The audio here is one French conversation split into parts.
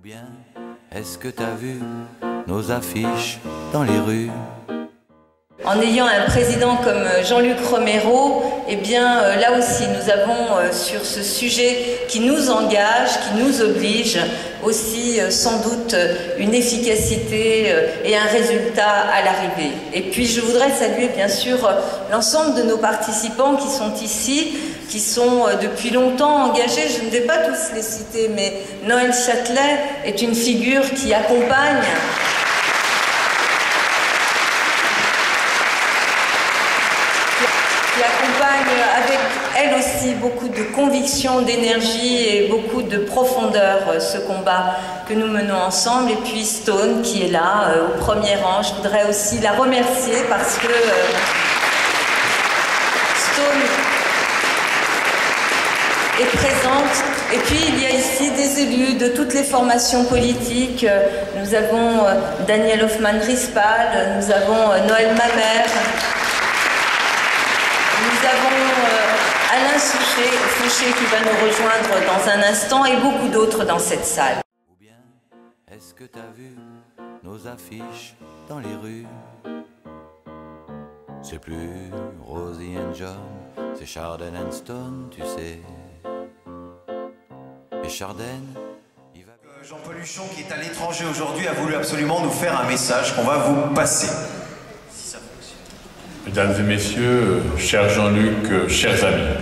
bien, est-ce que t'as vu nos affiches dans les rues? En ayant un président comme Jean-Luc Romero, eh bien là aussi nous avons sur ce sujet qui nous engage, qui nous oblige, aussi sans doute une efficacité et un résultat à l'arrivée. Et puis je voudrais saluer bien sûr l'ensemble de nos participants qui sont ici, qui sont depuis longtemps engagés. Je ne vais pas tous les citer, mais Noël Châtelet est une figure qui accompagne avec elle aussi beaucoup de conviction, d'énergie et beaucoup de profondeur ce combat que nous menons ensemble. Et puis Stone qui est là au premier rang, je voudrais aussi la remercier parce que Stone est présente. Et puis il y a ici des élus de toutes les formations politiques. Nous avons Daniel Hoffmann-Rispal, nous avons Noël Mamère. Nous avons Alain Fouché qui va nous rejoindre dans un instant et beaucoup d'autres dans cette salle. Ou bien, est-ce que t'as vu nos affiches dans les rues? C'est plus Rosie and John, c'est Chardin and Stone, tu sais. Et Chardin, il va... Jean Peluchon, qui est à l'étranger aujourd'hui, a voulu absolument nous faire un message qu'on va vous passer. Mesdames et messieurs, cher Jean-Luc, chers amis,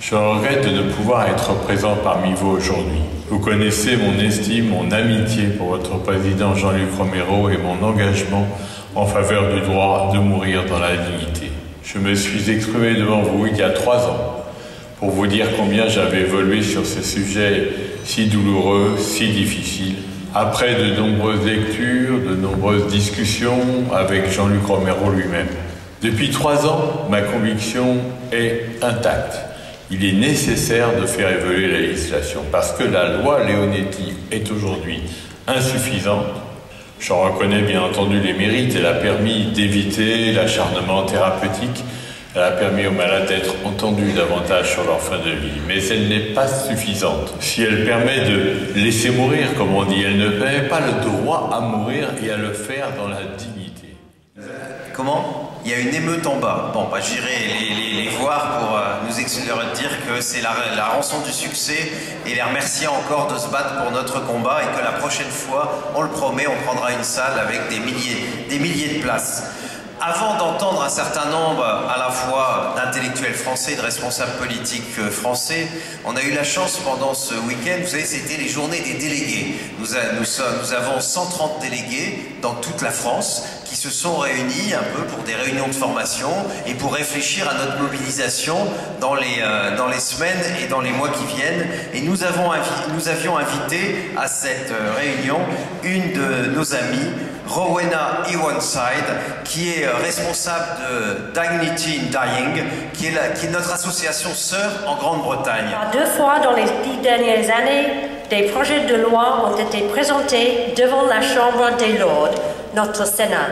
je regrette de ne pouvoir être présent parmi vous aujourd'hui. Vous connaissez mon estime, mon amitié pour votre président Jean-Luc Romero et mon engagement en faveur du droit de mourir dans la dignité. Je me suis exprimé devant vous il y a 3 ans pour vous dire combien j'avais évolué sur ce sujet si douloureux, si difficile. Après de nombreuses lectures, de nombreuses discussions avec Jean-Luc Romero lui-même. Depuis 3 ans, ma conviction est intacte. Il est nécessaire de faire évoluer la législation parce que la loi Leonetti est aujourd'hui insuffisante. J'en reconnais bien entendu les mérites. Elle a permis d'éviter l'acharnement thérapeutique. Elle a permis aux malades d'être entendus davantage sur leur fin de vie. Mais elle n'est pas suffisante. Si elle permet de laisser mourir, comme on dit, elle ne permet pas le droit à mourir et à le faire dans la dignité. Comment ? Il y a une émeute en bas. Bon, bah, j'irai les voir pour leur dire que c'est la rançon du succès et les remercier encore de se battre pour notre combat et que la prochaine fois, on le promet, on prendra une salle avec des milliers de places. Avant d'entendre un certain nombre à la fois d'intellectuels français, de responsables politiques français, on a eu la chance pendant ce week-end, vous savez, c'était les journées des délégués. Nous avons 130 délégués dans toute la France qui se sont réunis un peu pour des réunions de formation et pour réfléchir à notre mobilisation dans les semaines et dans les mois qui viennent. Et nous avions invité à cette réunion une de nos amies, Rowena Ironside, qui est responsable de Dignity in Dying, qui est notre association sœur en Grande-Bretagne. 2 fois dans les 10 dernières années, des projets de loi ont été présentés devant la Chambre des Lords, notre Sénat,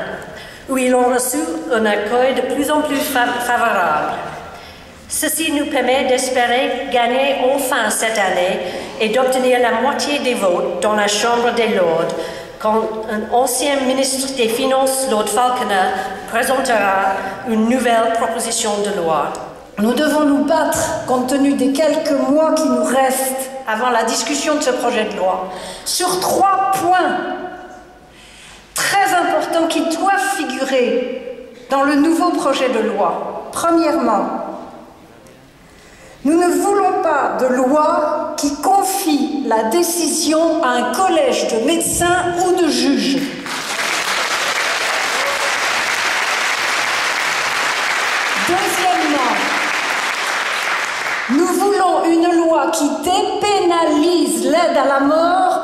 où ils ont reçu un accueil de plus en plus favorable. Ceci nous permet d'espérer gagner enfin cette année et d'obtenir la moitié des votes dans la Chambre des Lords, quand un ancien ministre des Finances, Lord Falconer, présentera une nouvelle proposition de loi. Nous devons nous battre, compte tenu des quelques mois qui nous restent avant la discussion de ce projet de loi, sur 3 points très importants qui doivent figurer dans le nouveau projet de loi. Premièrement, nous ne voulons pas de loi qui confie la décision à un collège de médecins ou de juges. Deuxièmement, nous voulons une loi qui dépénalise l'aide à la mort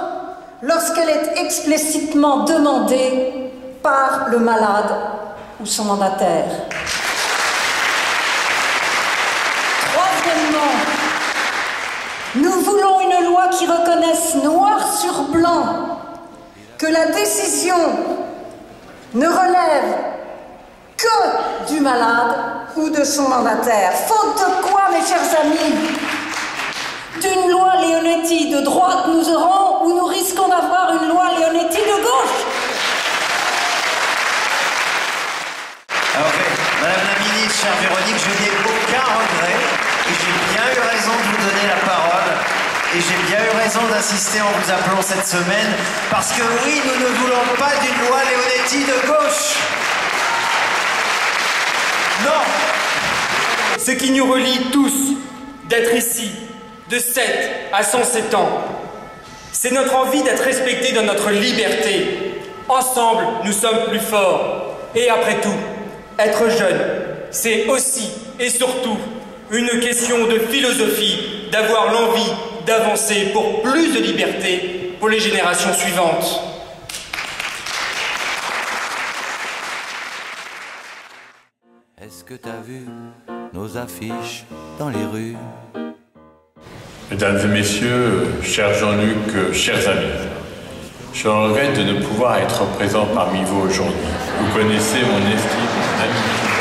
lorsqu'elle est explicitement demandée par le malade ou son mandataire. Troisièmement, nous voulons une loi qui reconnaisse noir sur blanc que la décision ne relève que du malade ou de son mandataire. Faute de quoi, mes chers amis, d'une loi Leonetti de droite nous aurons ou nous risquons d'avoir insisté en vous appelant cette semaine, parce que oui, nous ne voulons pas d'une loi Leonetti de gauche. Non. Ce qui nous relie tous d'être ici, de 7 à 107 ans, c'est notre envie d'être respectés dans notre liberté. Ensemble, nous sommes plus forts. Et après tout, être jeune, c'est aussi et surtout une question de philosophie, d'avoir l'envie d'avancer pour plus de liberté pour les générations suivantes. Est-ce que t'as vu nos affiches dans les rues? Mesdames et messieurs, cher Jean-Luc, chers amis, je regrette de ne pouvoir être présent parmi vous aujourd'hui. Vous connaissez mon estime, mon amitié.